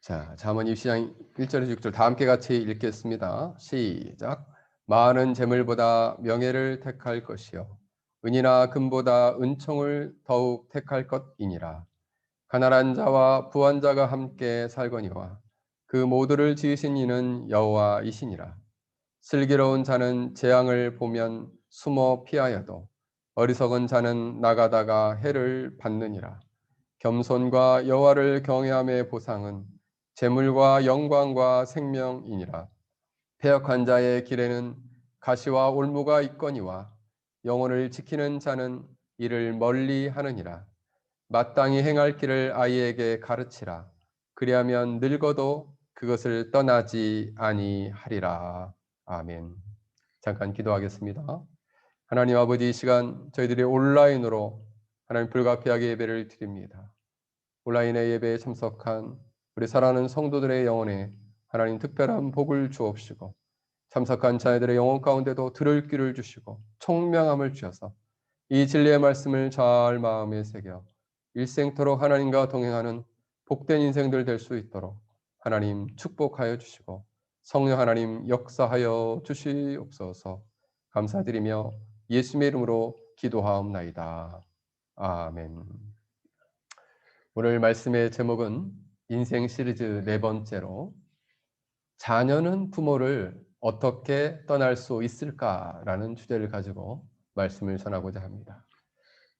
자, 잠언 20장 1절에서 6절 다 함께 같이 읽겠습니다. 시작. 많은 재물보다 명예를 택할 것이요 은이나 금보다 은총을 더욱 택할 것이니라. 가난한 자와 부한 자가 함께 살거니와 그 모두를 지으신 이는 여호와이시니라. 슬기로운 자는 재앙을 보면 숨어 피하여도 어리석은 자는 나가다가 해를 받느니라. 겸손과 여호와를 경외함의 보상은 재물과 영광과 생명이니라. 패역한 자의 길에는 가시와 올무가 있거니와 영혼을 지키는 자는 이를 멀리 하느니라. 마땅히 행할 길을 아이에게 가르치라. 그리하면 늙어도 그것을 떠나지 아니하리라. 아멘. 잠깐 기도하겠습니다. 하나님 아버지, 이 시간 저희들이 온라인으로 하나님 불가피하게 예배를 드립니다. 온라인의 예배에 참석한 우리 사랑하는 성도들의 영혼에 하나님 특별한 복을 주옵시고, 참석한 자녀들의 영혼 가운데도 들을 귀를 주시고 총명함을 주셔서 이 진리의 말씀을 잘 마음에 새겨 일생토록 하나님과 동행하는 복된 인생들 될 수 있도록 하나님 축복하여 주시고 성령 하나님 역사하여 주시옵소서. 감사드리며 예수님의 이름으로 기도하옵나이다. 아멘. 오늘 말씀의 제목은 인생 시리즈 네 번째로 자녀는 부모를 어떻게 떠날 수 있을까라는 주제를 가지고 말씀을 전하고자 합니다.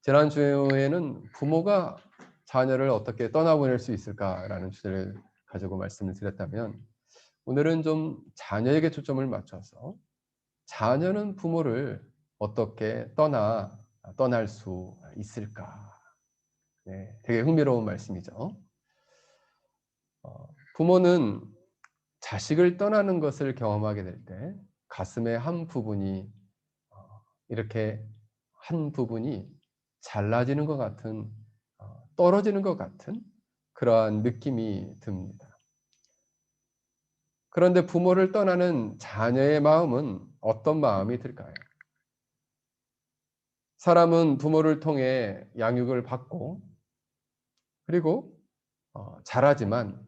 지난주에는 부모가 자녀를 어떻게 떠나보낼 수 있을까라는 주제를 가지고 말씀을 드렸다면, 오늘은 좀 자녀에게 초점을 맞춰서 자녀는 부모를 어떻게 떠날 수 있을까. 네, 되게 흥미로운 말씀이죠. 부모는 자식을 떠나는 것을 경험하게 될 때 가슴의 한 부분이 이렇게 한 부분이 잘라지는 것 같은, 떨어지는 것 같은 그러한 느낌이 듭니다. 그런데 부모를 떠나는 자녀의 마음은 어떤 마음이 들까요? 사람은 부모를 통해 양육을 받고 그리고 자라지만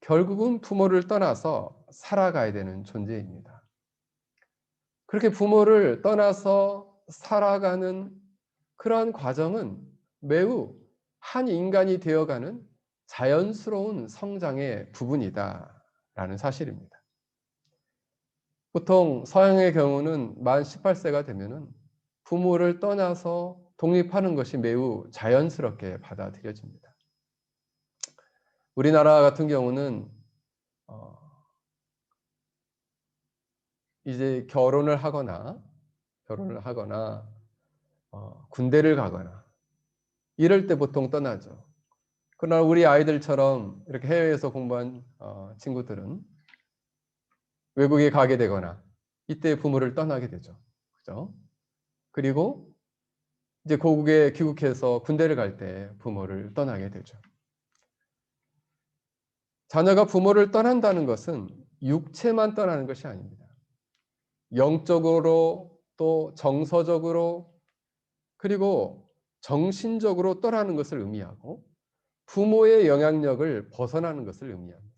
결국은 부모를 떠나서 살아가야 되는 존재입니다. 그렇게 부모를 떠나서 살아가는 그러한 과정은 매우 한 인간이 되어가는 자연스러운 성장의 부분이다라는 사실입니다. 보통 서양의 경우는 만 18세가 되면은 부모를 떠나서 독립하는 것이 매우 자연스럽게 받아들여집니다. 우리나라 같은 경우는 이제 결혼을 하거나 군대를 가거나 이럴 때 보통 떠나죠. 그러나 우리 아이들처럼 이렇게 해외에서 공부한 친구들은 외국에 가게 되거나 이때 부모를 떠나게 되죠. 그죠? 그리고 이제 고국에 귀국해서 군대를 갈 때 부모를 떠나게 되죠. 자녀가 부모를 떠난다는 것은 육체만 떠나는 것이 아닙니다. 영적으로 또 정서적으로 그리고 정신적으로 떠나는 것을 의미하고 부모의 영향력을 벗어나는 것을 의미합니다.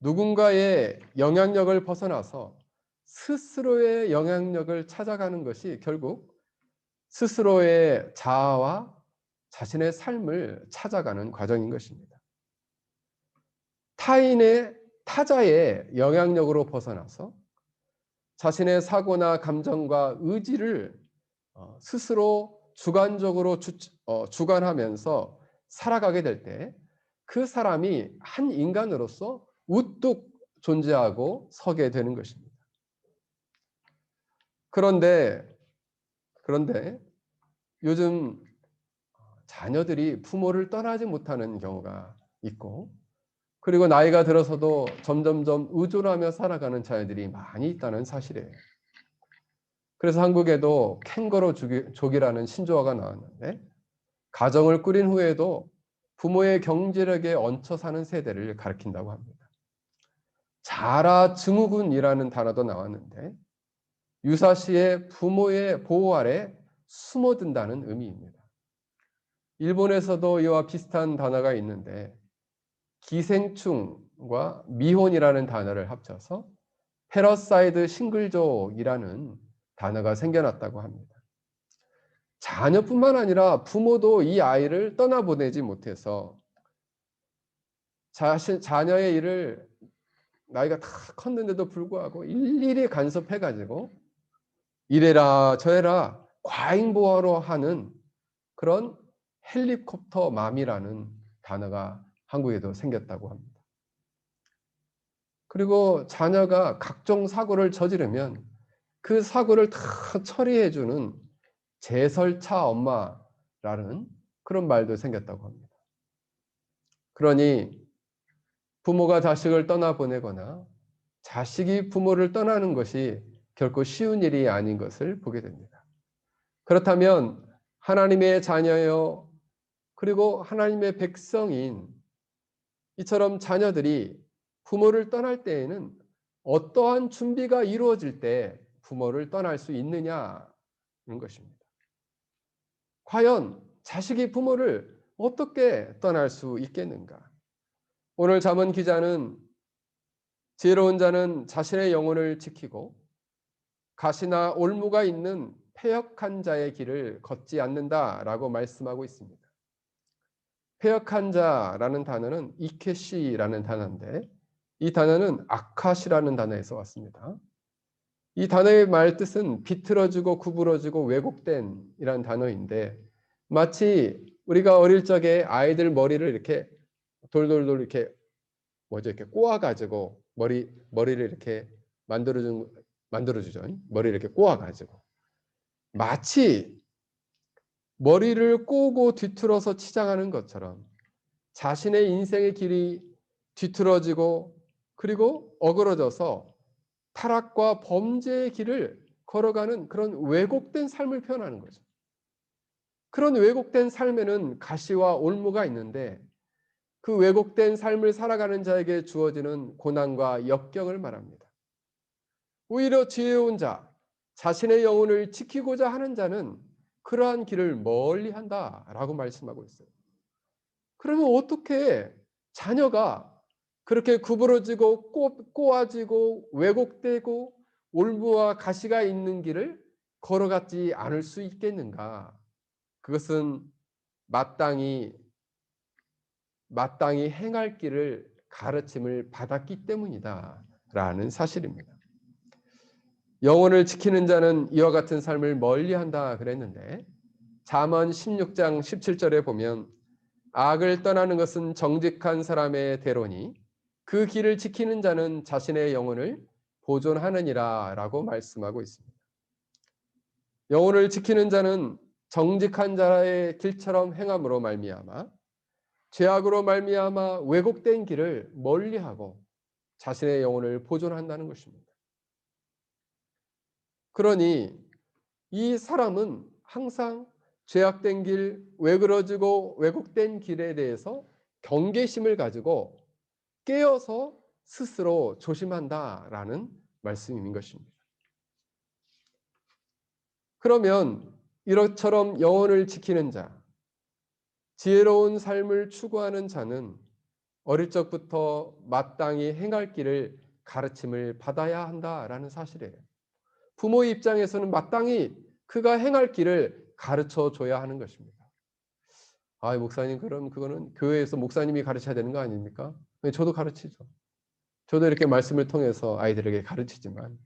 누군가의 영향력을 벗어나서 스스로의 영향력을 찾아가는 것이 결국 스스로의 자아와 자신의 삶을 찾아가는 과정인 것입니다. 타자의 영향력으로 벗어나서 자신의 사고나 감정과 의지를 스스로 주관적으로 주관하면서 살아가게 될 때 그 사람이 한 인간으로서 우뚝 존재하고 서게 되는 것입니다. 그런데 요즘 자녀들이 부모를 떠나지 못하는 경우가 있고, 그리고 나이가 들어서도 점점점 의존하며 살아가는 자녀들이 많이 있다는 사실이에요. 그래서 한국에도 캥거루족이라는 신조어가 나왔는데, 가정을 꾸린 후에도 부모의 경제력에 얹혀 사는 세대를 가리킨다고 합니다. 자라 증후군이라는 단어도 나왔는데 유사시에 부모의 보호 아래 숨어든다는 의미입니다. 일본에서도 이와 비슷한 단어가 있는데 기생충과 미혼이라는 단어를 합쳐서 패러사이드 싱글족이라는 단어가 생겨났다고 합니다. 자녀뿐만 아니라 부모도 이 아이를 떠나보내지 못해서 자녀의 일을 나이가 다 컸는데도 불구하고 일일이 간섭해가지고 이래라 저래라 과잉보호로 하는 그런 헬리콥터 맘이라는 단어가 한국에도 생겼다고 합니다. 그리고 자녀가 각종 사고를 저지르면 그 사고를 다 처리해주는 제설차 엄마라는 그런 말도 생겼다고 합니다. 그러니 부모가 자식을 떠나보내거나 자식이 부모를 떠나는 것이 결코 쉬운 일이 아닌 것을 보게 됩니다. 그렇다면 하나님의 자녀요 그리고 하나님의 백성인 이처럼 자녀들이 부모를 떠날 때에는 어떠한 준비가 이루어질 때 부모를 떠날 수 있느냐는 것입니다. 과연 자식이 부모를 어떻게 떠날 수 있겠는가? 오늘 잠언 기자는 지혜로운 자는 자신의 영혼을 지키고 가시나 올무가 있는 패역한 자의 길을 걷지 않는다라고 말씀하고 있습니다. 패역한 자라는 단어는 이케시라는 단어인데 이 단어는 아카시라는 단어에서 왔습니다. 이 단어의 말뜻은 비틀어지고 구부러지고 왜곡된 이란 단어인데 마치 우리가 어릴 적에 아이들 머리를 이렇게 돌돌돌 이렇게 이렇게 꼬아가지고 머리를 이렇게 만들어주죠. 머리를 이렇게 꼬아가지고 마치 머리를 꼬고 뒤틀어서 치장하는 것처럼 자신의 인생의 길이 뒤틀어지고 그리고 어그러져서 타락과 범죄의 길을 걸어가는 그런 왜곡된 삶을 표현하는 거죠. 그런 왜곡된 삶에는 가시와 올무가 있는데 그 왜곡된 삶을 살아가는 자에게 주어지는 고난과 역경을 말합니다. 오히려 지혜로운 자, 자신의 영혼을 지키고자 하는 자는 그러한 길을 멀리한다라고 말씀하고 있어요. 그러면 어떻게 자녀가 그렇게 구부러지고 꼬아지고 왜곡되고 올무와 가시가 있는 길을 걸어가지 않을 수 있겠는가? 그것은 마땅히 행할 길을 가르침을 받았기 때문이다라는 사실입니다. 영혼을 지키는 자는 이와 같은 삶을 멀리한다 그랬는데 잠언 16장 17절에 보면 악을 떠나는 것은 정직한 사람의 대로니 그 길을 지키는 자는 자신의 영혼을 보존하느니라 라고 말씀하고 있습니다. 영혼을 지키는 자는 정직한 자의 길처럼 행함으로 말미암아 죄악으로 말미암아 왜곡된 길을 멀리하고 자신의 영혼을 보존한다는 것입니다. 그러니 이 사람은 항상 죄악된 길, 왜그러지고 왜곡된 길에 대해서 경계심을 가지고 깨어서 스스로 조심한다라는 말씀인 것입니다. 그러면 이처럼 영혼을 지키는 자, 지혜로운 삶을 추구하는 자는 어릴 적부터 마땅히 행할 길을 가르침을 받아야 한다라는 사실이에요. 부모의 입장에서는 마땅히 그가 행할 길을 가르쳐 줘야 하는 것입니다. 아, 목사님, 그럼 그거는 교회에서 목사님이 가르쳐야 되는 거 아닙니까? 저도 가르치죠. 저도 이렇게 말씀을 통해서 아이들에게 가르치지만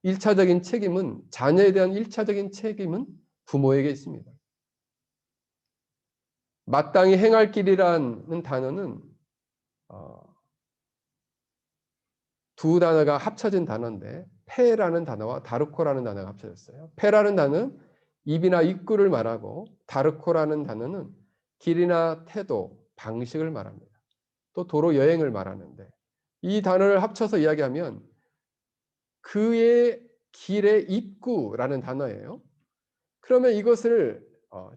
1차적인 책임은 자녀에 대한 1차적인 책임은 부모에게 있습니다. 마땅히 행할 길이라는 단어는 두 단어가 합쳐진 단어인데 패라는 단어와 다르코라는 단어가 합쳐졌어요. 패라는 단어는 입이나 입구를 말하고 다르코라는 단어는 길이나 태도, 방식을 말합니다. 또 도로 여행을 말하는데 이 단어를 합쳐서 이야기하면 그의 길의 입구라는 단어예요. 그러면 이것을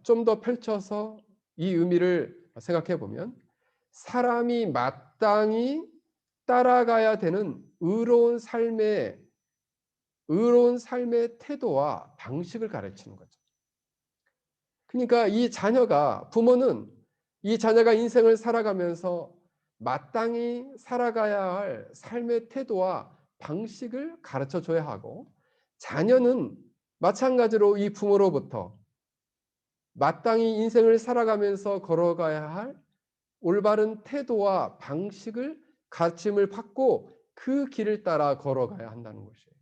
좀 더 펼쳐서 이 의미를 생각해 보면 사람이 마땅히 따라가야 되는 의로운 삶의 태도와 방식을 가르치는 거죠. 그러니까 이 자녀가 부모는 이 자녀가 인생을 살아가면서 마땅히 살아가야 할 삶의 태도와 방식을 가르쳐 줘야 하고, 자녀는 마찬가지로 이 부모로부터 마땅히 인생을 살아가면서 걸어가야 할 올바른 태도와 방식을 가르침을 받고 그 길을 따라 걸어가야 한다는 것이에요.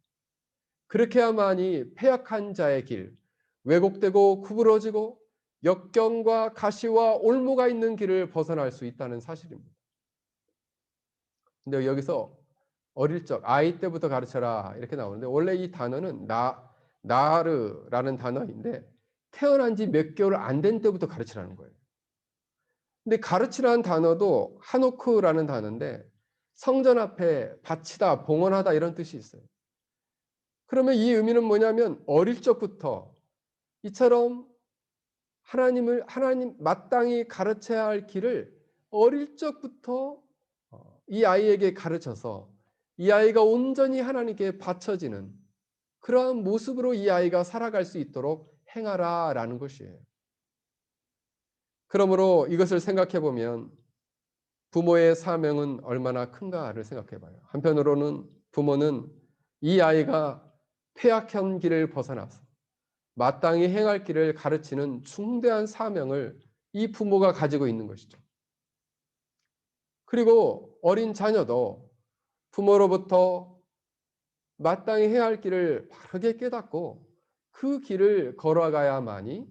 그렇게 해야만이 패역한 자의 길, 왜곡되고 구부러지고 역경과 가시와 올무가 있는 길을 벗어날 수 있다는 사실입니다. 근데 여기서 어릴 적 아이 때부터 가르쳐라 이렇게 나오는데, 원래 이 단어는 나르라는 단어인데 태어난 지 몇 개월 안 된 때부터 가르치라는 거예요. 근데 가르치라는 단어도 하노크라는 단어인데 성전 앞에 바치다, 봉헌하다 이런 뜻이 있어요. 그러면 이 의미는 뭐냐면 어릴 적부터 이처럼 하나님 마땅히 가르쳐야 할 길을 어릴 적부터 이 아이에게 가르쳐서 이 아이가 온전히 하나님께 바쳐지는 그러한 모습으로 이 아이가 살아갈 수 있도록 행하라라는 것이에요. 그러므로 이것을 생각해 보면 부모의 사명은 얼마나 큰가를 생각해 봐요. 한편으로는 부모는 이 아이가 폐악한 길을 벗어나서 마땅히 행할 길을 가르치는 중대한 사명을 이 부모가 가지고 있는 것이죠. 그리고 어린 자녀도 부모로부터 마땅히 해야 할 길을 바르게 깨닫고 그 길을 걸어가야만이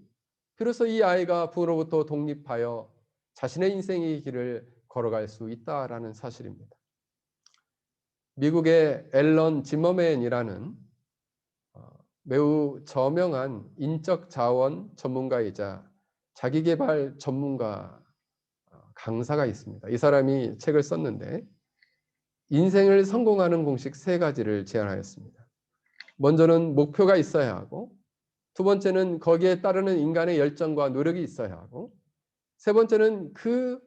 비로소 이 아이가 부모로부터 독립하여 자신의 인생의 길을 걸어갈 수 있다라는 사실입니다. 미국의 앨런 지머맨이라는 매우 저명한 인적 자원 전문가이자 자기계발 전문가 강사가 있습니다. 이 사람이 책을 썼는데 인생을 성공하는 공식 3가지를 제안하였습니다. 먼저는 목표가 있어야 하고, 두 번째는 거기에 따르는 인간의 열정과 노력이 있어야 하고, 세 번째는 그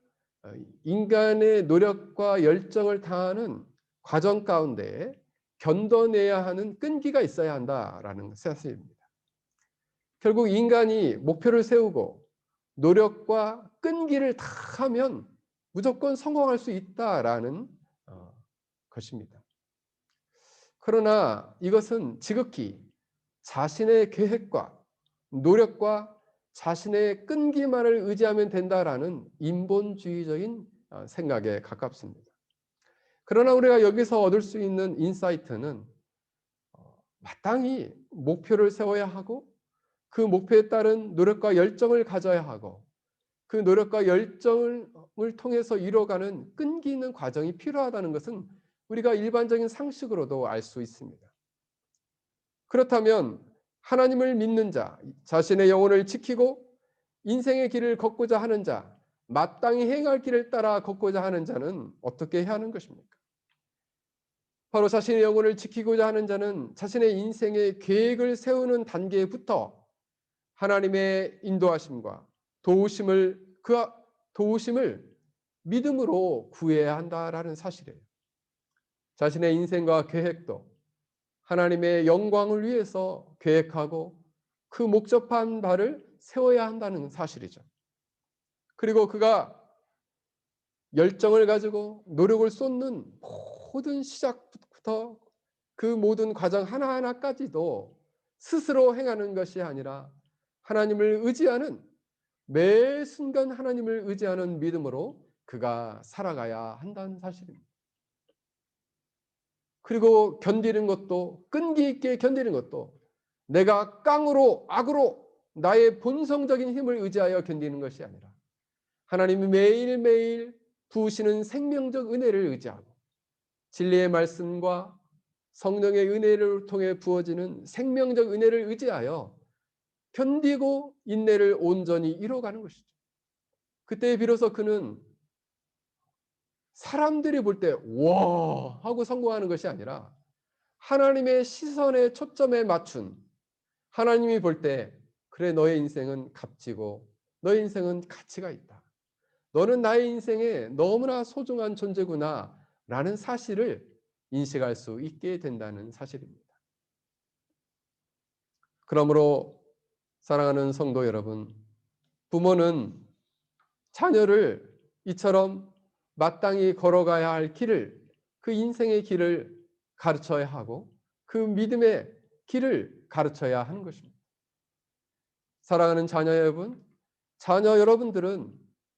인간의 노력과 열정을 다하는 과정 가운데 견뎌내야 하는 끈기가 있어야 한다라는 사실입니다. 결국 인간이 목표를 세우고 노력과 끈기를 다 하면 무조건 성공할 수 있다라는 것입니다. 그러나 이것은 지극히 자신의 계획과 노력과 자신의 끈기만을 의지하면 된다라는 인본주의적인 생각에 가깝습니다. 그러나 우리가 여기서 얻을 수 있는 인사이트는 마땅히 목표를 세워야 하고 그 목표에 따른 노력과 열정을 가져야 하고 그 노력과 열정을 통해서 이뤄가는 끈기 있는 과정이 필요하다는 것은 우리가 일반적인 상식으로도 알 수 있습니다. 그렇다면 하나님을 믿는 자, 자신의 영혼을 지키고 인생의 길을 걷고자 하는 자, 마땅히 행할 길을 따라 걷고자 하는 자는 어떻게 해야 하는 것입니까? 바로 자신의 영혼을 지키고자 하는 자는 자신의 인생의 계획을 세우는 단계부터 하나님의 인도하심과 그 도우심을 믿음으로 구해야 한다라는 사실이에요. 자신의 인생과 계획도 하나님의 영광을 위해서 계획하고 그 목적한 바를 세워야 한다는 사실이죠. 그리고 그가 열정을 가지고 노력을 쏟는 모든 시작부터 그 모든 과정 하나하나까지도 스스로 행하는 것이 아니라 하나님을 의지하는 매 순간 하나님을 의지하는 믿음으로 그가 살아가야 한다는 사실입니다. 그리고 견디는 것도 끈기 있게 견디는 것도 내가 깡으로 악으로 나의 본성적인 힘을 의지하여 견디는 것이 아니라 하나님이 매일매일 부으시는 생명적 은혜를 의지하고 진리의 말씀과 성령의 은혜를 통해 부어지는 생명적 은혜를 의지하여 견디고 인내를 온전히 이뤄가는 것이죠. 그때 비로소 그는 사람들이 볼 때 와 하고 성공하는 것이 아니라 하나님의 시선의 초점에 맞춘 하나님이 볼 때 그래 너의 인생은 값지고 너의 인생은 가치가 있다. 너는 나의 인생에 너무나 소중한 존재구나 라는 사실을 인식할 수 있게 된다는 사실입니다. 그러므로 사랑하는 성도 여러분, 부모는 자녀를 이처럼 마땅히 걸어가야 할 길을, 그 인생의 길을 가르쳐야 하고 그 믿음의 길을 가르쳐야 하는 것입니다. 사랑하는 자녀 여러분, 자녀 여러분들은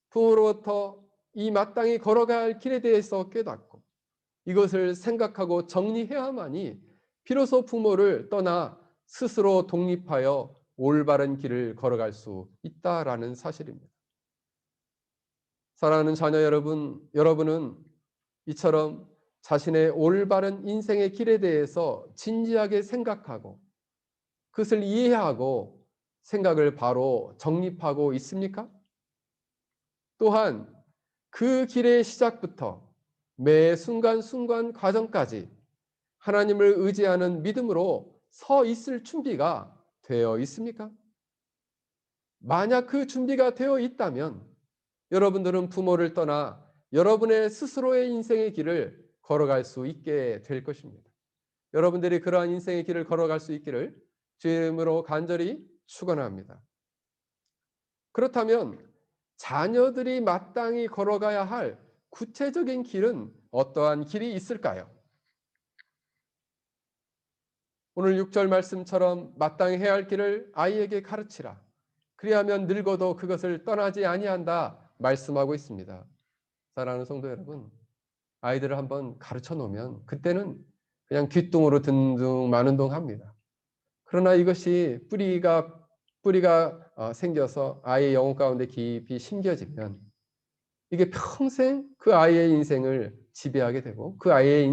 부모로부터 이 마땅히 걸어가야 할 길에 대해서 깨닫고 이것을 생각하고 정리해야만이 비로소 부모를 떠나 스스로 독립하여 올바른 길을 걸어갈 수 있다라는 사실입니다. 사랑하는 자녀 여러분, 여러분은 이처럼 자신의 올바른 인생의 길에 대해서 진지하게 생각하고 그것을 이해하고 생각을 바로 정립하고 있습니까? 또한 그 길의 시작부터 매 순간순간 과정까지 하나님을 의지하는 믿음으로 서 있을 준비가 되어 있습니까? 만약 그 준비가 되어 있다면 여러분들은 부모를 떠나 여러분의 스스로의 인생의 길을 걸어갈 수 있게 될 것입니다. 여러분들이 그러한 인생의 길을 걸어갈 수 있기를 주의 이름으로 간절히 축원합니다. 그렇다면 자녀들이 마땅히 걸어가야 할 구체적인 길은 어떠한 길이 있을까요? 오늘 6절 말씀처럼 마땅히 해야 할 길을 아이에게 가르치라. 그리하면 늙어도 그것을 떠나지 아니한다 말씀하고 있습니다. 사랑하는 성도 여러분, 아이들을 한번 가르쳐 놓으면 그때는 그냥 귓등으로 듣는 마는 둥 합니다. 그러나 이것이 뿌리가 생겨서 아이의 영혼 가운데 깊이 심겨지면 이게 평생 그 아이의 인생을 지배하게 되고 그 아이의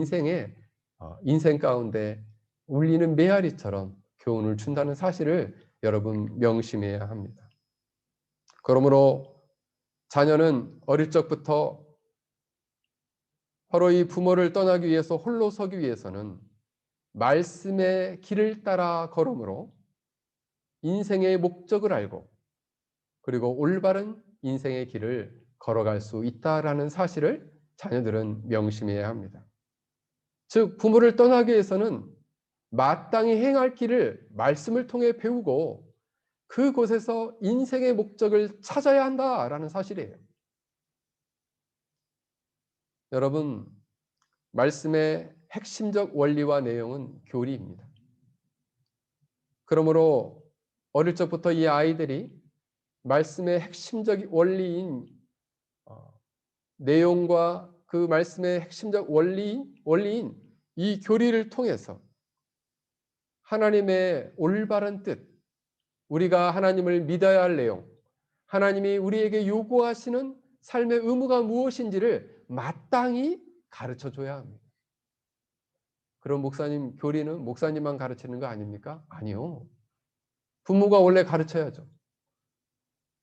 인생 가운데 울리는 메아리처럼 교훈을 준다는 사실을 여러분 명심해야 합니다. 그러므로 자녀는 어릴 적부터 바로 이 부모를 떠나기 위해서 홀로 서기 위해서는 말씀의 길을 따라 걸음으로 인생의 목적을 알고 그리고 올바른 인생의 길을 걸어갈 수 있다라는 사실을 자녀들은 명심해야 합니다. 즉 부모를 떠나기 위해서는 마땅히 행할 길을 말씀을 통해 배우고 그곳에서 인생의 목적을 찾아야 한다라는 사실이에요. 여러분, 말씀의 핵심적 원리와 내용은 교리입니다. 그러므로 어릴 적부터 이 아이들이 말씀의 핵심적 원리인 내용과 그 말씀의 핵심적 원리인 이 교리를 통해서 하나님의 올바른 뜻, 우리가 하나님을 믿어야 할 내용, 하나님이 우리에게 요구하시는 삶의 의무가 무엇인지를 마땅히 가르쳐 줘야 합니다. 그럼 목사님, 교리는 목사님만 가르치는 거 아닙니까? 아니요. 부모가 원래 가르쳐야죠.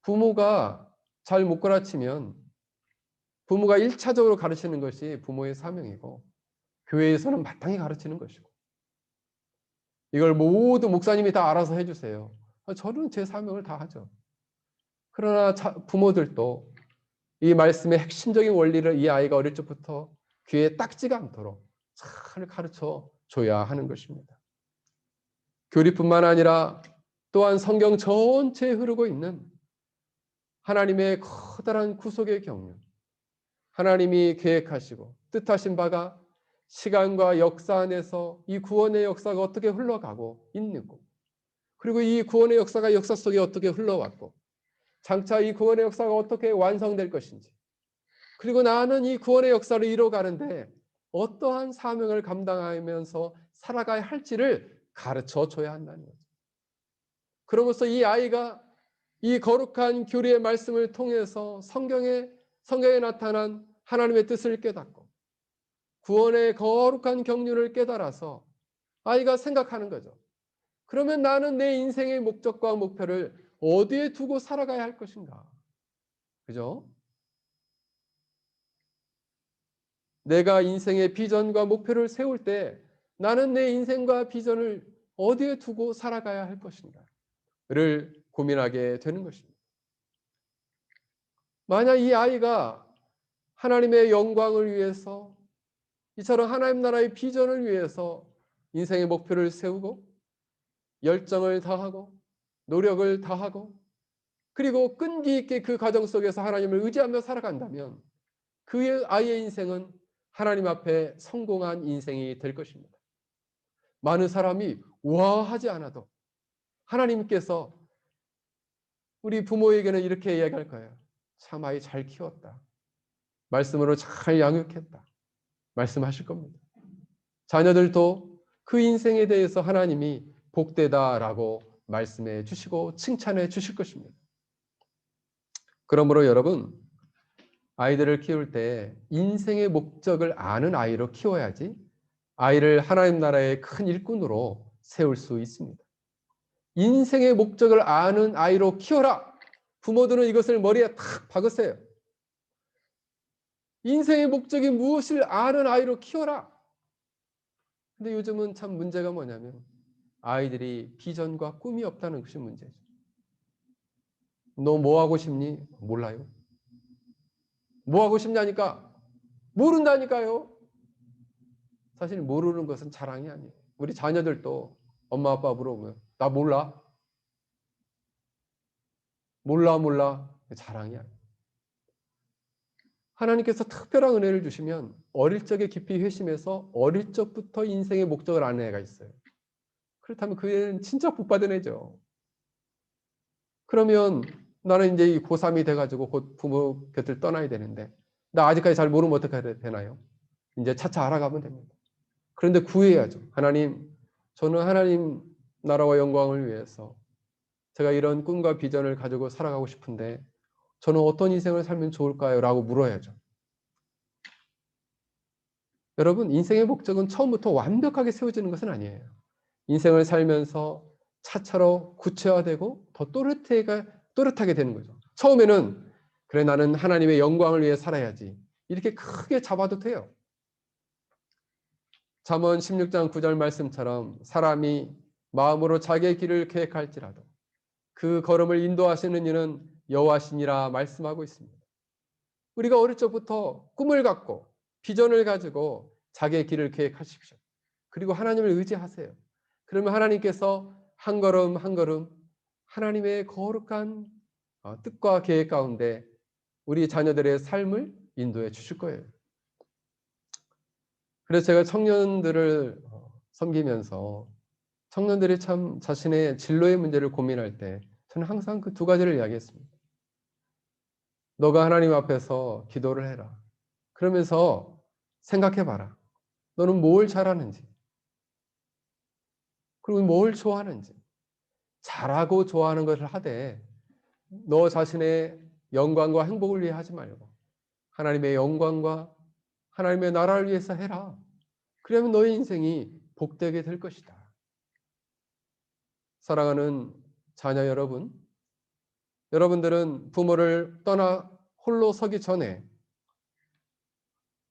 부모가 잘 못 가르치면 부모가 1차적으로 가르치는 것이 부모의 사명이고 교회에서는 마땅히 가르치는 것이고 이걸 모두 목사님이 다 알아서 해주세요. 저는 제 사명을 다 하죠. 그러나 부모들도 이 말씀의 핵심적인 원리를 이 아이가 어릴 적부터 귀에 딱지가 않도록 잘 가르쳐 줘야 하는 것입니다. 교리뿐만 아니라 또한 성경 전체에 흐르고 있는 하나님의 커다란 구속의 경륜, 하나님이 계획하시고 뜻하신 바가 시간과 역사 안에서 이 구원의 역사가 어떻게 흘러가고 있는고 그리고 이 구원의 역사가 역사 속에 어떻게 흘러왔고 장차 이 구원의 역사가 어떻게 완성될 것인지 그리고 나는 이 구원의 역사를 이뤄가는데 어떠한 사명을 감당하면서 살아가야 할지를 가르쳐 줘야 한다는 거죠. 그러면서 이 아이가 이 거룩한 교리의 말씀을 통해서 성경에 나타난 하나님의 뜻을 깨닫고 구원의 거룩한 경륜을 깨달아서 아이가 생각하는 거죠. 그러면 나는 내 인생의 목적과 목표를 어디에 두고 살아가야 할 것인가? 그죠? 내가 인생의 비전과 목표를 세울 때 나는 내 인생과 비전을 어디에 두고 살아가야 할 것인가를 고민하게 되는 것입니다. 만약 이 아이가 하나님의 영광을 위해서 이처럼 하나님 나라의 비전을 위해서 인생의 목표를 세우고 열정을 다하고 노력을 다하고 그리고 끈기 있게 그 과정 속에서 하나님을 의지하며 살아간다면 그 아이의 인생은 하나님 앞에 성공한 인생이 될 것입니다. 많은 사람이 우아하지 않아도 하나님께서 우리 부모에게는 이렇게 이야기할 거예요. 참 아이 잘 키웠다. 말씀으로 잘 양육했다. 말씀하실 겁니다. 자녀들도 그 인생에 대해서 하나님이 복되다라고 말씀해 주시고 칭찬해 주실 것입니다. 그러므로 여러분, 아이들을 키울 때 인생의 목적을 아는 아이로 키워야지 아이를 하나님 나라의 큰 일꾼으로 세울 수 있습니다. 인생의 목적을 아는 아이로 키워라. 부모들은 이것을 머리에 탁 박으세요. 인생의 목적이 무엇을 아는 아이로 키워라. 근데 요즘은 참 문제가 뭐냐면 아이들이 비전과 꿈이 없다는 것이 문제죠. 너 뭐 하고 싶니? 몰라요. 뭐 하고 싶냐니까 모른다니까요. 사실 모르는 것은 자랑이 아니에요. 우리 자녀들도 엄마 아빠 물어보면 나 몰라. 몰라. 자랑이 아니에요. 하나님께서 특별한 은혜를 주시면 어릴 적에 깊이 회심해서 어릴 적부터 인생의 목적을 아는 애가 있어요. 그렇다면 그 애는 진짜 복받은 애죠. 그러면 나는 이제 고3이 돼가지고 곧 부모 곁을 떠나야 되는데 나 아직까지 잘 모르면 어떻게 해야 되나요? 이제 차차 알아가면 됩니다. 그런데 구해야죠. 하나님, 저는 하나님 나라와 영광을 위해서 제가 이런 꿈과 비전을 가지고 살아가고 싶은데 저는 어떤 인생을 살면 좋을까요? 라고 물어야죠. 여러분, 인생의 목적은 처음부터 완벽하게 세워지는 것은 아니에요. 인생을 살면서 차차로 구체화되고 더 또렷하게 되는 거죠. 처음에는 그래 나는 하나님의 영광을 위해 살아야지. 이렇게 크게 잡아도 돼요. 잠언 16장 9절 말씀처럼 사람이 마음으로 자기의 길을 계획할지라도 그 걸음을 인도하시는 이는 여호와시니라 말씀하고 있습니다. 우리가 어릴 적부터 꿈을 갖고 비전을 가지고 자기의 길을 계획하십시오. 그리고 하나님을 의지하세요. 그러면 하나님께서 한 걸음 한 걸음 하나님의 거룩한 뜻과 계획 가운데 우리 자녀들의 삶을 인도해 주실 거예요. 그래서 제가 청년들을 섬기면서 청년들이 참 자신의 진로의 문제를 고민할 때 저는 항상 그 두 가지를 이야기했습니다. 너가 하나님 앞에서 기도를 해라. 그러면서 생각해봐라. 너는 뭘 잘하는지, 그리고 뭘 좋아하는지. 잘하고 좋아하는 것을 하되 너 자신의 영광과 행복을 위해 하지 말고 하나님의 영광과 하나님의 나라를 위해서 해라. 그러면 너의 인생이 복되게 될 것이다. 사랑하는 자녀 여러분, 여러분들은 부모를 떠나 홀로 서기 전에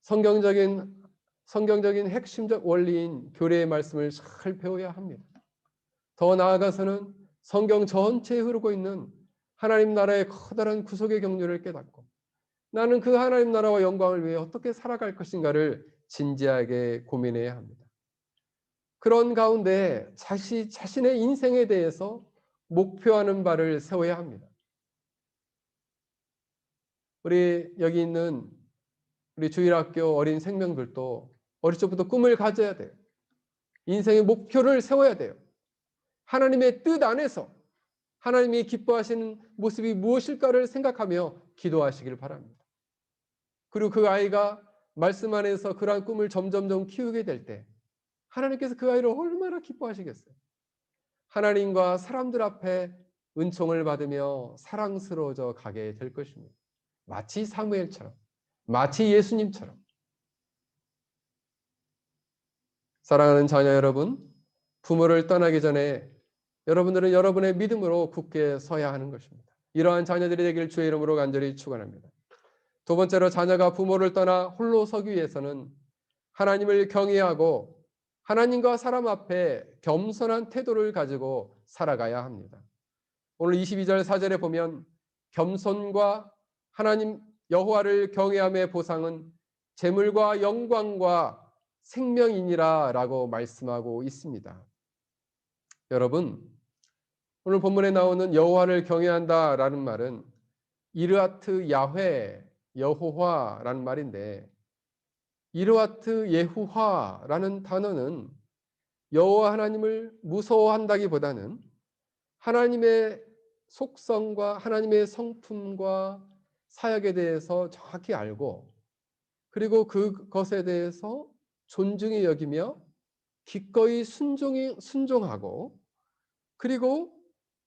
성경적인 핵심적 원리인 교례의 말씀을 잘 배워야 합니다. 더 나아가서는 성경 전체에 흐르고 있는 하나님 나라의 커다란 구속의 경륜을 깨닫고 나는 그 하나님 나라와 영광을 위해 어떻게 살아갈 것인가를 진지하게 고민해야 합니다. 그런 가운데 자신의 인생에 대해서 목표하는 바를 세워야 합니다. 우리 여기 있는 우리 주일학교 어린 생명들도 어릴 적부터 꿈을 가져야 돼요. 인생의 목표를 세워야 돼요. 하나님의 뜻 안에서 하나님이 기뻐하시는 모습이 무엇일까를 생각하며 기도하시길 바랍니다. 그리고 그 아이가 말씀 안에서 그러한 꿈을 점점점 키우게 될 때 하나님께서 그 아이를 얼마나 기뻐하시겠어요. 하나님과 사람들 앞에 은총을 받으며 사랑스러워져 가게 될 것입니다. 마치 사무엘처럼, 마치 예수님처럼. 사랑하는 자녀 여러분, 부모를 떠나기 전에 여러분들은 여러분의 믿음으로 굳게 서야 하는 것입니다. 이러한 자녀들이 되길 주의 이름으로 간절히 축원합니다. 두 번째로 자녀가 부모를 떠나 홀로 서기 위해서는 하나님을 경외하고 하나님과 사람 앞에 겸손한 태도를 가지고 살아가야 합니다. 오늘 22절 4절에 보면 겸손과 하나님 여호와를 경외함의 보상은 재물과 영광과 생명이니라 라고 말씀하고 있습니다. 여러분, 오늘 본문에 나오는 여호와를 경외한다라는 말은 이르아트 야훼 여호와라는 말인데 이르와트 예후화라는 단어는 여호와 하나님을 무서워한다기보다는 하나님의 속성과 하나님의 성품과 사역에 대해서 정확히 알고 그리고 그것에 대해서 존중히 여기며 기꺼이 순종하고 그리고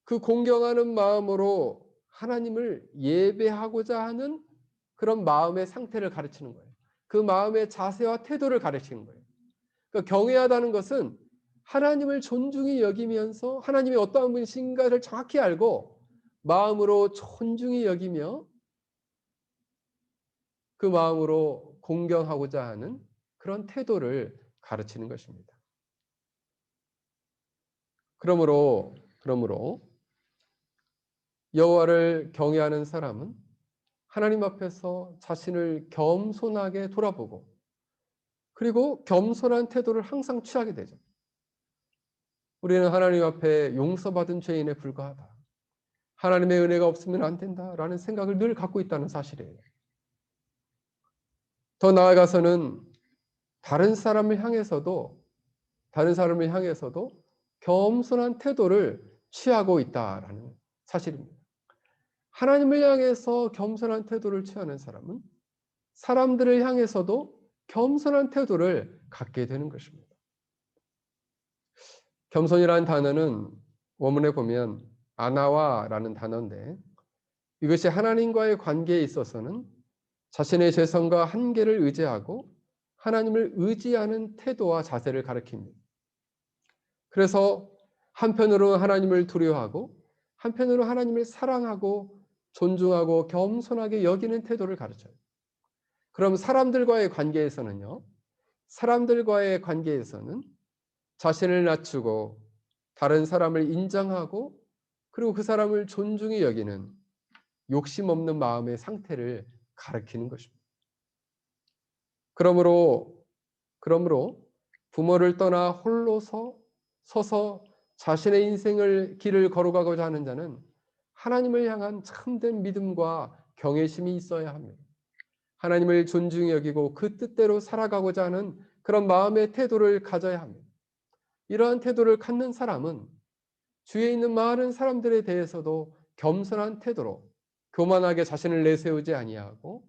그 공경하는 마음으로 하나님을 예배하고자 하는 그런 마음의 상태를 가르치는 거예요. 그 마음의 자세와 태도를 가르치는 거예요. 그러니까 경외하다는 것은 하나님을 존중히 여기면서 하나님이 어떠한 분이신가를 정확히 알고 마음으로 존중히 여기며 그 마음으로 공경하고자 하는 그런 태도를 가르치는 것입니다. 그러므로 여호와를 경외하는 사람은 하나님 앞에서 자신을 겸손하게 돌아보고 그리고 겸손한 태도를 항상 취하게 되죠. 우리는 하나님 앞에 용서받은 죄인에 불과하다. 하나님의 은혜가 없으면 안 된다라는 생각을 늘 갖고 있다는 사실이에요. 더 나아가서는 다른 사람을 향해서도 겸손한 태도를 취하고 있다라는 사실입니다. 하나님을 향해서 겸손한 태도를 취하는 사람은 사람들을 향해서도 겸손한 태도를 갖게 되는 것입니다. 겸손이라는 단어는 원문에 보면 아나와라는 단어인데 이것이 하나님과의 관계에 있어서는 자신의 재성과 한계를 의지하고 하나님을 의지하는 태도와 자세를 가리킵니다. 그래서 한편으로 하나님을 두려워하고 한편으로 하나님을 사랑하고 존중하고 겸손하게 여기는 태도를 가르쳐요. 그럼 사람들과의 관계에서는 자신을 낮추고 다른 사람을 인정하고 그리고 그 사람을 존중히 여기는 욕심 없는 마음의 상태를 가리키는 것입니다. 그러므로 부모를 떠나 홀로 서서 자신의 인생을 길을 걸어가고자 하는 자는 하나님을 향한 참된 믿음과 경외심이 있어야 합니다. 하나님을 존중히 여기고 그 뜻대로 살아가고자 하는 그런 마음의 태도를 가져야 합니다. 이러한 태도를 갖는 사람은 주위에 있는 많은 사람들에 대해서도 겸손한 태도로 교만하게 자신을 내세우지 아니하고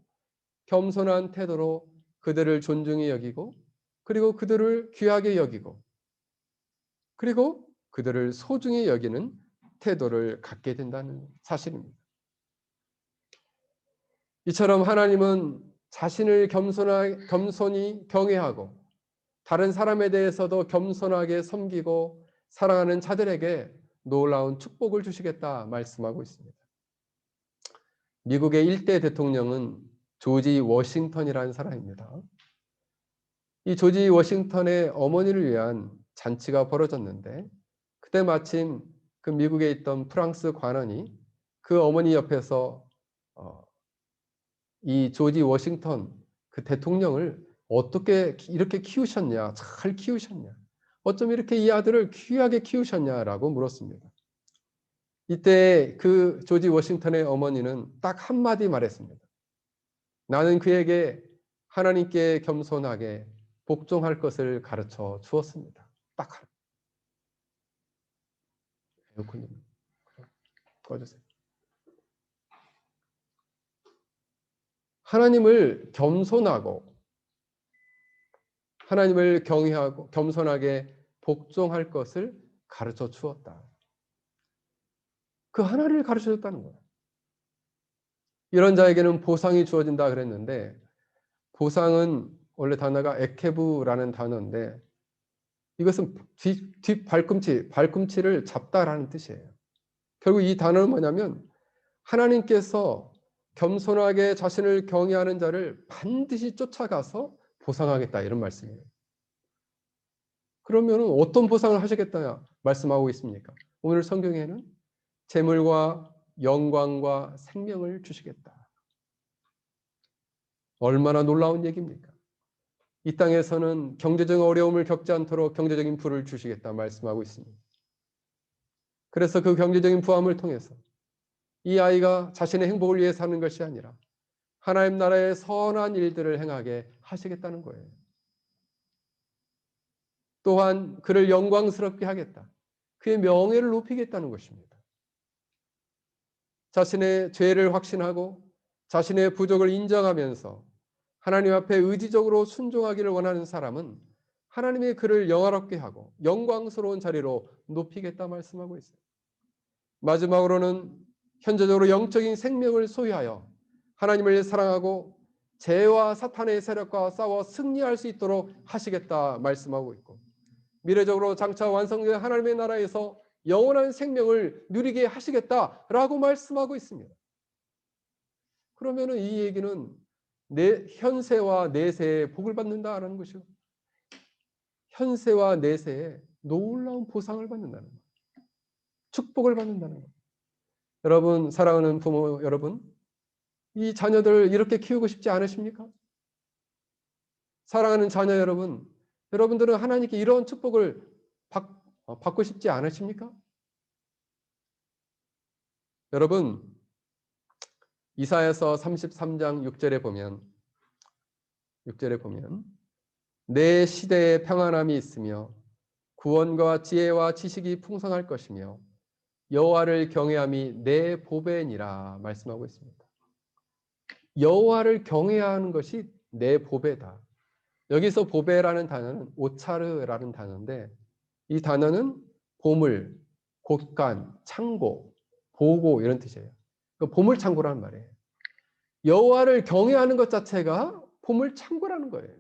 겸손한 태도로 그들을 존중히 여기고 그리고 그들을 귀하게 여기고 그리고 그들을 소중히 여기는 태도를 갖게 된다는 사실입니다. 이처럼 하나님은 자신을 겸손히 경외하고 다른 사람에 대해서도 겸손하게 섬기고 사랑하는 자들에게 놀라운 축복을 주시겠다 말씀하고 있습니다. 미국의 1대 대통령은 조지 워싱턴이라는 사람입니다. 이 조지 워싱턴의 어머니를 위한 잔치가 벌어졌는데 그때 마침 그 미국에 있던 프랑스 관원이 그 어머니 옆에서 이 조지 워싱턴 그 대통령을 어떻게 이렇게 키우셨냐, 잘 키우셨냐, 어쩜 이렇게 이 아들을 귀하게 키우셨냐라고 물었습니다. 이때 그 조지 워싱턴의 어머니는 딱 한마디 말했습니다. 나는 그에게 하나님께 겸손하게 복종할 것을 가르쳐 주었습니다. 딱 한. 에어컨 좀 꺼주세요. 하나님을 겸손하고 하나님을 경외하고 겸손하게 복종할 것을 가르쳐 주었다. 그 하나를 가르쳐 줬다는 거예요. 이런 자에게는 보상이 주어진다 그랬는데 보상은 원래 단어가 에케브라는 단어인데 이것은 뒷 발꿈치를 잡다라는 뜻이에요. 결국 이 단어는 뭐냐면 하나님께서 겸손하게 자신을 경외하는 자를 반드시 쫓아가서 보상하겠다 이런 말씀이에요. 그러면 어떤 보상을 하시겠다 말씀하고 있습니까? 오늘 성경에는 재물과 영광과 생명을 주시겠다. 얼마나 놀라운 얘기입니까? 이 땅에서는 경제적 어려움을 겪지 않도록 경제적인 부를 주시겠다 말씀하고 있습니다. 그래서 그 경제적인 부함을 통해서 이 아이가 자신의 행복을 위해 사는 것이 아니라 하나님 나라의 선한 일들을 행하게 하시겠다는 거예요. 또한 그를 영광스럽게 하겠다. 그의 명예를 높이겠다는 것입니다. 자신의 죄를 확신하고 자신의 부족을 인정하면서 하나님 앞에 의지적으로 순종하기를 원하는 사람은 하나님이 그를 영화롭게 하고 영광스러운 자리로 높이겠다 말씀하고 있어요. 마지막으로는 현재적으로 영적인 생명을 소유하여 하나님을 사랑하고 죄와 사탄의 세력과 싸워 승리할 수 있도록 하시겠다 말씀하고 있고, 미래적으로 장차 완성된 하나님의 나라에서 영원한 생명을 누리게 하시겠다라고 말씀하고 있습니다. 그러면은 이 얘기는 내 현세와 내세에 복을 받는다라는 것이요. 현세와 내세에 놀라운 보상을 받는다는 것. 축복을 받는다는 것. 여러분, 사랑하는 부모 여러분, 이 자녀들 이렇게 키우고 싶지 않으십니까? 사랑하는 자녀 여러분, 여러분들은 하나님께 이런 축복을 받고 싶지 않으십니까? 여러분, 이사야서 33장 6절에 보면 내 시대에 평안함이 있으며 구원과 지혜와 지식이 풍성할 것이며 여호와를 경외함이 내 보배니라 말씀하고 있습니다. 여호와를 경외하는 것이 내 보배다. 여기서 보배라는 단어는 오차르라는 단어인데, 이 단어는 보물, 곳간, 창고, 보고 이런 뜻이에요. 보물 창고라는 말이에요. 여호와를 경외하는 것 자체가 보물 창고라는 거예요.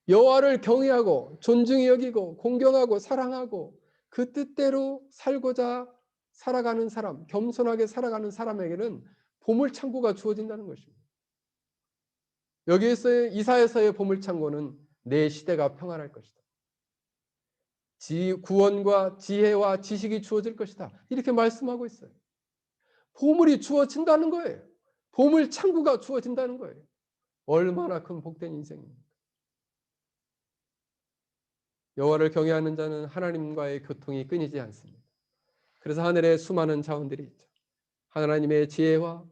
여호와를 경외하고 존중히 여기고 공경하고 사랑하고 그 뜻대로 살고자 살아가는 사람, 겸손하게 살아가는 사람에게는 보물 창고가 주어진다는 것입니다. 여기에서의 이사야서의 보물 창고는 내 시대가 평안할 것이다. 구원과 지혜와 지식이 주어질 것이다. 이렇게 말씀하고 있어요. 보물이 주어진다는 거예요. 보물 창고가 주어진다는 거예요. 얼마나 큰 복된 인생입니까? 여호와를 경외하는 자는 하나님과의 교통이 끊이지 않습니다. 그래서 하늘에 수많은 자원들이 있죠. 하나님의 지혜와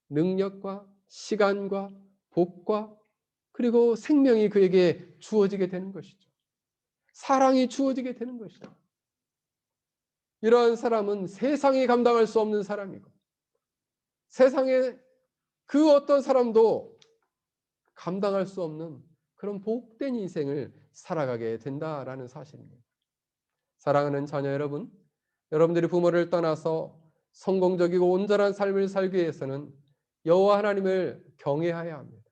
능력과 시간과 복과 그리고 생명이 그에게 주어지게 되는 것이죠. 사랑이 주어지게 되는 것이죠. 이러한 사람은 세상이 감당할 수 없는 사람이고 세상에 그 어떤 사람도 감당할 수 없는 그런 복된 인생을 살아가게 된다라는 사실입니다. 사랑하는 자녀 여러분, 여러분들이 부모를 떠나서 성공적이고 온전한 삶을 살기 위해서는 여호와 하나님을 경외해야 합니다.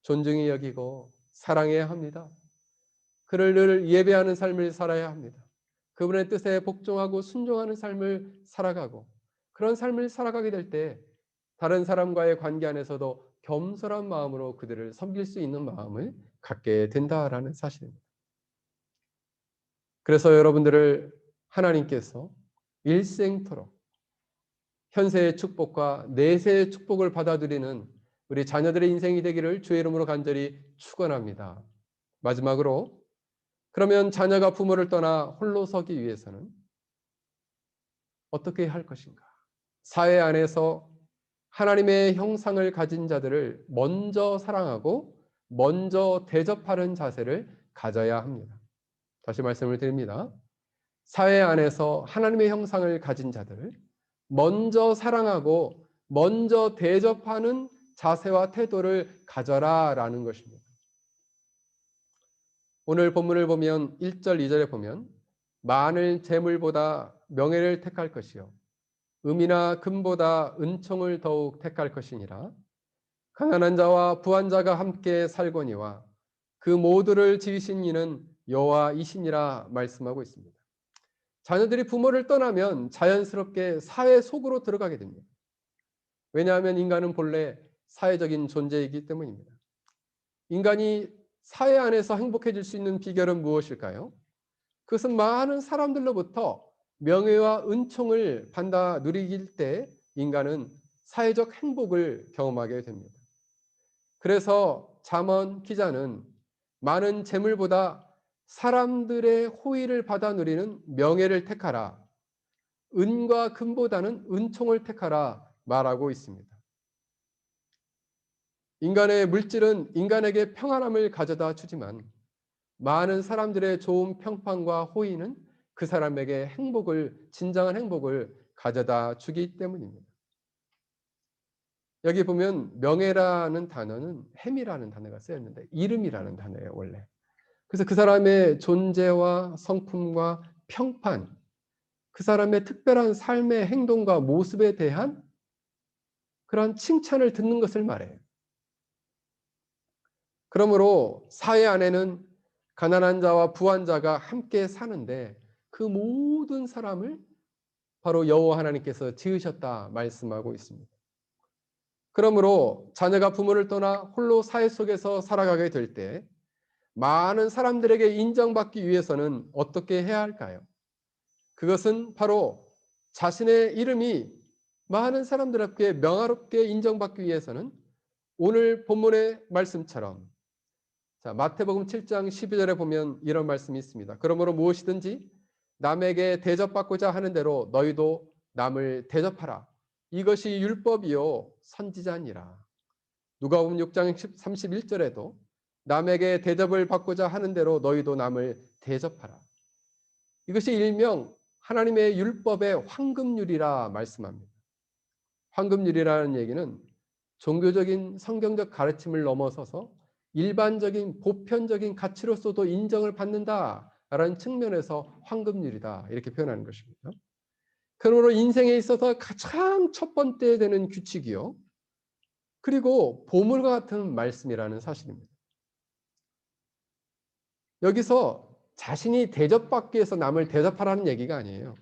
존중히 여기고 사랑해야 합니다. 그를 늘 예배하는 삶을 살아야 합니다. 그분의 뜻에 복종하고 순종하는 삶을 살아가고, 그런 삶을 살아가게 될 때 다른 사람과의 관계 안에서도 겸손한 마음으로 그들을 섬길 수 있는 마음을 갖게 된다라는 사실입니다. 그래서 여러분들을 하나님께서 일생토록 현세의 축복과 내세의 축복을 받아들이는 우리 자녀들의 인생이 되기를 주의 이름으로 간절히 축원합니다. 마지막으로, 그러면 자녀가 부모를 떠나 홀로 서기 위해서는 어떻게 할 것인가? 사회 안에서 하나님의 형상을 가진 자들을 먼저 사랑하고 먼저 대접하는 자세를 가져야 합니다. 다시 말씀을 드립니다. 사회 안에서 하나님의 형상을 가진 자들을 먼저 사랑하고 먼저 대접하는 자세와 태도를 가져라라는 것입니다. 오늘 본문을 보면 1절, 2절에 보면 많은 재물보다 명예를 택할 것이요 금이나 금보다 은총을 더욱 택할 것이니라. 가난한 자와 부한 자가 함께 살거니와 그 모두를 지으신 이는 여호와이시니라 말씀하고 있습니다. 자녀들이 부모를 떠나면 자연스럽게 사회 속으로 들어가게 됩니다. 왜냐하면 인간은 본래 사회적인 존재이기 때문입니다. 인간이 사회 안에서 행복해질 수 있는 비결은 무엇일까요? 그것은 많은 사람들로부터 명예와 은총을 받아 누리길 때 인간은 사회적 행복을 경험하게 됩니다. 그래서 잠언 기자는 많은 재물보다 사람들의 호의를 받아 누리는 명예를 택하라, 은과 금보다는 은총을 택하라 말하고 있습니다. 인간의 물질은 인간에게 평안함을 가져다 주지만 많은 사람들의 좋은 평판과 호의는 그 사람에게 진정한 행복을 가져다 주기 때문입니다. 여기 보면 명예라는 단어는 햄이라는 단어가 쓰였는데 이름이라는 단어예요, 원래. 그래서 그 사람의 존재와 성품과 평판, 그 사람의 특별한 삶의 행동과 모습에 대한 그런 칭찬을 듣는 것을 말해요. 그러므로 사회 안에는 가난한 자와 부한 자가 함께 사는데 그 모든 사람을 바로 여호와 하나님께서 지으셨다 말씀하고 있습니다. 그러므로 자녀가 부모를 떠나 홀로 사회 속에서 살아가게 될 때 많은 사람들에게 인정받기 위해서는 어떻게 해야 할까요? 그것은 바로 자신의 이름이 많은 사람들에게 명예롭게 인정받기 위해서는 오늘 본문의 말씀처럼 마태복음 7장 12절에 보면 이런 말씀이 있습니다. 그러므로 무엇이든지 남에게 대접받고자 하는 대로 너희도 남을 대접하라. 이것이 율법이요 선지자니라. 누가복음 6장 31절에도 남에게 대접을 받고자 하는 대로 너희도 남을 대접하라. 이것이 일명 하나님의 율법의 황금률이라 말씀합니다. 황금률이라는 얘기는 종교적인 성경적 가르침을 넘어서서 일반적인 보편적인 가치로서도 인정을 받는다라는 측면에서 황금률이다 이렇게 표현하는 것입니다. 그러므로 인생에 있어서 가장 첫 번째 되는 규칙이요. 그리고 보물과 같은 말씀이라는 사실입니다. 여기서 자신이 대접받기 위해서 남을 대접하라는 얘기가 아니에요.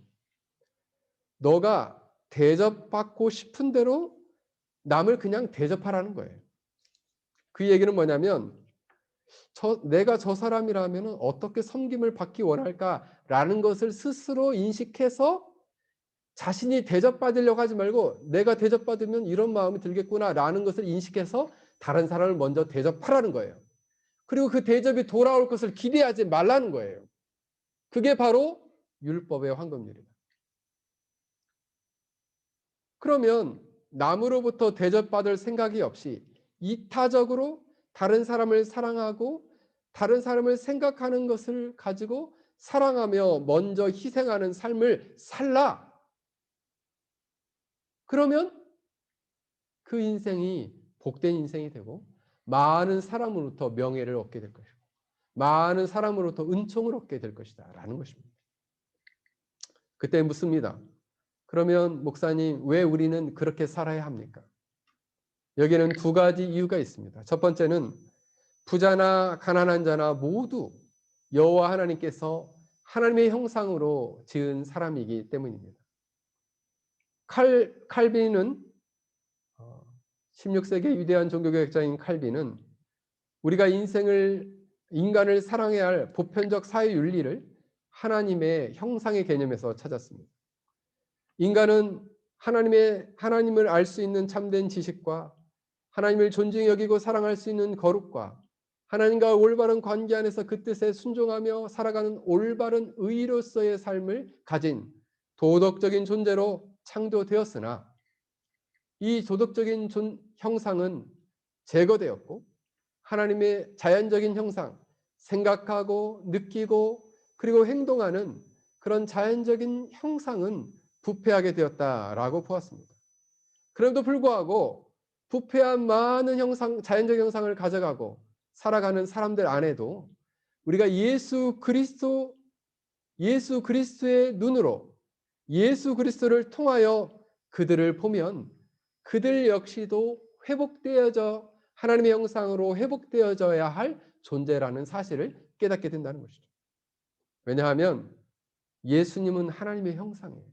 너가 대접받고 싶은 대로 남을 그냥 대접하라는 거예요. 그 얘기는 뭐냐면 내가 저 사람이라면 어떻게 섬김을 받기 원할까라는 것을 스스로 인식해서 자신이 대접받으려고 하지 말고 내가 대접받으면 이런 마음이 들겠구나라는 것을 인식해서 다른 사람을 먼저 대접하라는 거예요. 그리고 그 대접이 돌아올 것을 기대하지 말라는 거예요. 그게 바로 율법의 황금률이다. 그러면 남으로부터 대접받을 생각이 없이 이타적으로 다른 사람을 사랑하고 다른 사람을 생각하는 것을 가지고 사랑하며 먼저 희생하는 삶을 살라. 그러면 그 인생이 복된 인생이 되고 많은 사람으로부터 명예를 얻게 될 것이고 많은 사람으로부터 은총을 얻게 될 것이다 라는 것입니다. 그때 묻습니다. 그러면 목사님 왜 우리는 그렇게 살아야 합니까? 여기에는 두 가지 이유가 있습니다. 첫 번째는 부자나 가난한 자나 모두 여호와 하나님께서 하나님의 형상으로 지은 사람이기 때문입니다. 칼빈은 16세기 위대한 종교개혁자인 칼빈은 우리가 인간을 사랑해야 할 보편적 사회 윤리를 하나님의 형상의 개념에서 찾았습니다. 인간은 하나님을 알 수 있는 참된 지식과 하나님을 존중히 여기고 사랑할 수 있는 거룩과 하나님과 올바른 관계 안에서 그 뜻에 순종하며 살아가는 올바른 의로서의 삶을 가진 도덕적인 존재로 창조되었으나 이 도덕적인 형상은 제거되었고 하나님의 자연적인 형상, 생각하고 느끼고 그리고 행동하는 그런 자연적인 형상은 부패하게 되었다라고 보았습니다. 그럼에도 불구하고 부패한 많은 자연적 형상을 가져가고 살아가는 사람들 안에도 우리가 예수 그리스도의 눈으로 예수 그리스도를 통하여 그들을 보면 그들 역시도 하나님의 형상으로 회복되어져야 할 존재라는 사실을 깨닫게 된다는 것이죠. 왜냐하면 예수님은 하나님의 형상이에요.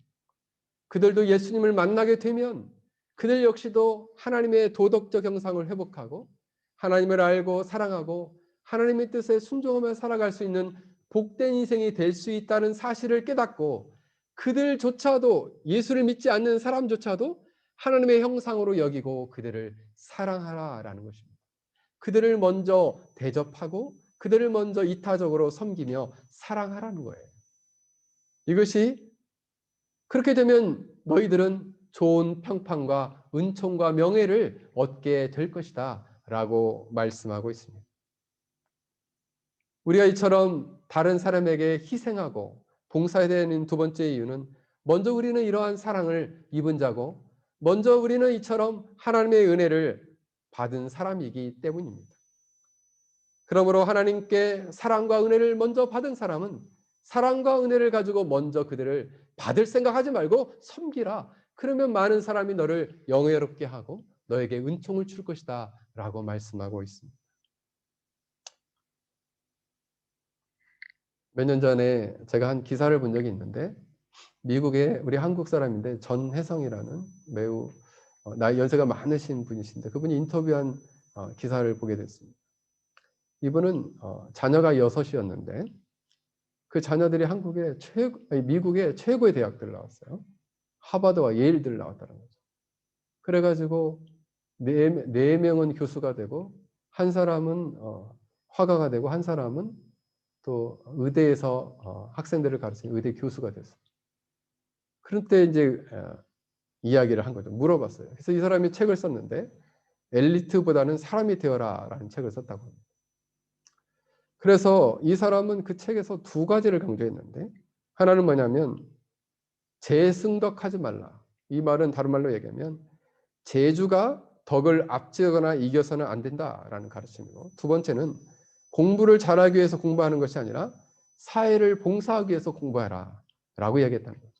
그들도 예수님을 만나게 되면 그들 역시도 하나님의 도덕적 형상을 회복하고 하나님을 알고 사랑하고 하나님의 뜻에 순종하며 살아갈 수 있는 복된 인생이 될 수 있다는 사실을 깨닫고 그들조차도 예수를 믿지 않는 사람조차도 하나님의 형상으로 여기고 그들을 사랑하라라는 것입니다. 그들을 먼저 대접하고 그들을 먼저 이타적으로 섬기며 사랑하라는 거예요. 이것이 그렇게 되면 너희들은 좋은 평판과 은총과 명예를 얻게 될 것이다 라고 말씀하고 있습니다. 우리가 이처럼 다른 사람에게 희생하고 봉사해야 되는 두 번째 이유는 먼저 우리는 이러한 사랑을 입은 자고 먼저 우리는 이처럼 하나님의 은혜를 받은 사람이기 때문입니다. 그러므로 하나님께 사랑과 은혜를 먼저 받은 사람은 사랑과 은혜를 가지고 먼저 그들을 받을 생각하지 말고 섬기라. 그러면 많은 사람이 너를 영예롭게 하고 너에게 은총을 줄 것이다 라고 말씀하고 있습니다. 몇 년 전에 제가 한 기사를 본 적이 있는데 미국의 우리 한국 사람인데 전혜성이라는 매우 나이 연세가 많으신 분이신데 그분이 인터뷰한 기사를 보게 됐습니다. 이분은 자녀가 6이었는데 그 자녀들이 미국의 최고의 대학들을 나왔어요. 하버드와 예일대를 나왔다는 거죠. 그래가지고 네 명은 교수가 되고 한 사람은 화가가 되고 한 사람은 또 의대에서 학생들을 가르치는 의대 교수가 됐어요. 그럴 때 이제 이야기를 한 거죠. 물어봤어요. 그래서 이 사람이 책을 썼는데 엘리트보다는 사람이 되어라라는 책을 썼다고 합니다. 그래서 이 사람은 그 책에서 두 가지를 강조했는데 하나는 뭐냐면 재승덕하지 말라. 이 말은 다른 말로 얘기하면 재주가 덕을 앞지거나 이겨서는 안 된다라는 가르침이고 두 번째는 공부를 잘하기 위해서 공부하는 것이 아니라 사회를 봉사하기 위해서 공부하라 라고 얘기했다는 거죠.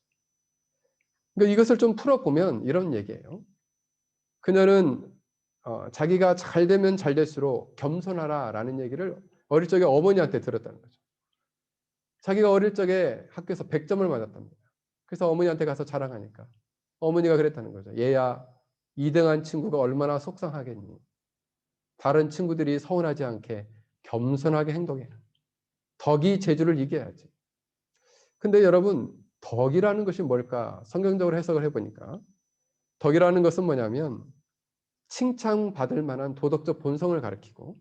그러니까 이것을 좀 풀어보면 이런 얘기예요. 그녀는 자기가 잘 되면 잘 될수록 겸손하라 라는 얘기를 어릴 적에 어머니한테 들었다는 거죠. 자기가 어릴 적에 학교에서 100점을 맞았답니다. 그래서 어머니한테 가서 자랑하니까 어머니가 그랬다는 거죠. 얘야 2등한 친구가 얼마나 속상하겠니. 다른 친구들이 서운하지 않게 겸손하게 행동해라. 덕이 재주를 이겨야지. 근데 여러분 덕이라는 것이 뭘까? 성경적으로 해석을 해보니까 덕이라는 것은 뭐냐면 칭찬받을 만한 도덕적 본성을 가리키고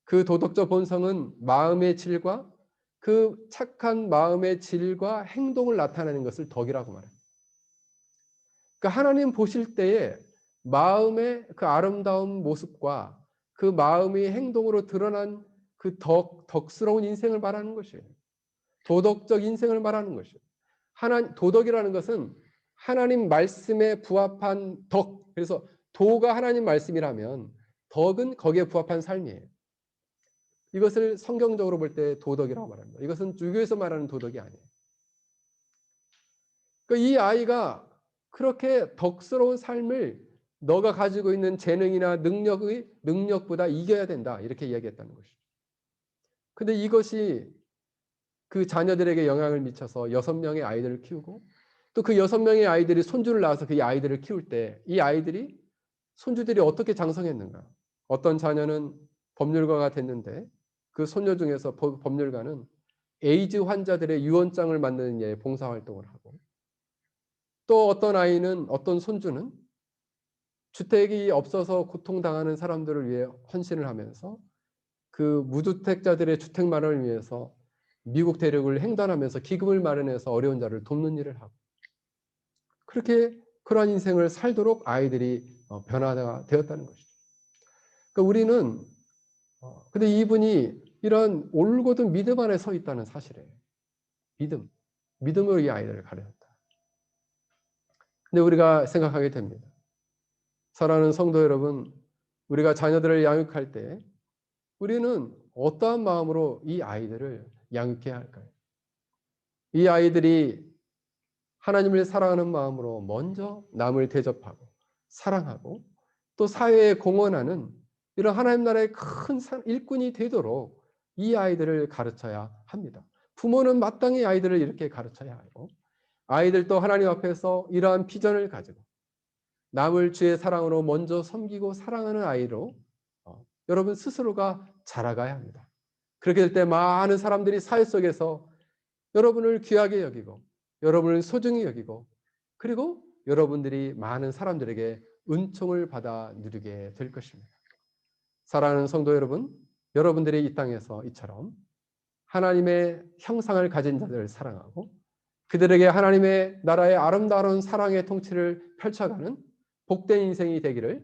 그 도덕적 본성은 마음의 질과 그 착한 마음의 질과 행동을 나타내는 것을 덕이라고 말합니다. 그러니까 하나님 보실 때에 마음의 그 아름다운 모습과 그 마음의 행동으로 드러난 그 덕스러운 인생을 말하는 것이에요. 도덕적 인생을 말하는 것이에요. 도덕이라는 것은 하나님 말씀에 부합한 덕. 그래서 도가 하나님 말씀이라면 덕은 거기에 부합한 삶이에요. 이것을 성경적으로 볼 때 도덕이라고 말합니다. 이것은 유교에서 말하는 도덕이 아니에요. 그러니까 이 아이가 그렇게 덕스러운 삶을 너가 가지고 있는 재능이나 능력보다 이겨야 된다. 이렇게 이야기했다는 것이죠. 근데 이것이 그 자녀들에게 영향을 미쳐서 6명의 아이들을 키우고 또 그 6명의 아이들이 손주를 낳아서 그 아이들을 키울 때 이 아이들이 손주들이 어떻게 장성했는가. 어떤 자녀는 법률가가 됐는데 그 손녀 중에서 법률가는 에이즈 환자들의 유언장을 만드는 예 봉사활동을 하고 또 어떤 손주는 주택이 없어서 고통당하는 사람들을 위해 헌신을 하면서 그 무주택자들의 주택 마련을 위해서 미국 대륙을 횡단하면서 기금을 마련해서 어려운 자를 돕는 일을 하고 그렇게 그러한 인생을 살도록 아이들이 변화가 되었다는 것이죠. 그러니까 우리는 근데 이분이 이런 올곧은 믿음 안에 서 있다는 사실이에요. 믿음으로 이 아이들을 가르쳤다. 근데 우리가 생각하게 됩니다. 사랑하는 성도 여러분, 우리가 자녀들을 양육할 때 우리는 어떠한 마음으로 이 아이들을 양육해야 할까요? 이 아이들이 하나님을 사랑하는 마음으로 먼저 남을 대접하고 사랑하고 또 사회에 공헌하는 이런 하나님 나라의 큰 일꾼이 되도록 이 아이들을 가르쳐야 합니다. 부모는 마땅히 아이들을 이렇게 가르쳐야 하고 아이들도 하나님 앞에서 이러한 비전을 가지고 남을 주의 사랑으로 먼저 섬기고 사랑하는 아이로 여러분 스스로가 자라가야 합니다. 그렇게 될 때 많은 사람들이 사회 속에서 여러분을 귀하게 여기고 여러분을 소중히 여기고 그리고 여러분들이 많은 사람들에게 은총을 받아 누리게 될 것입니다. 사랑하는 성도 여러분, 여러분들이 이 땅에서 이처럼 하나님의 형상을 가진 자들을 사랑하고 그들에게 하나님의 나라의 아름다운 사랑의 통치를 펼쳐가는 복된 인생이 되기를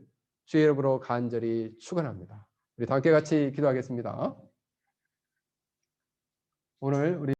주의 이름으로 간절히 축원합니다. 우리 다 함께 같이 기도하겠습니다. 오늘 우리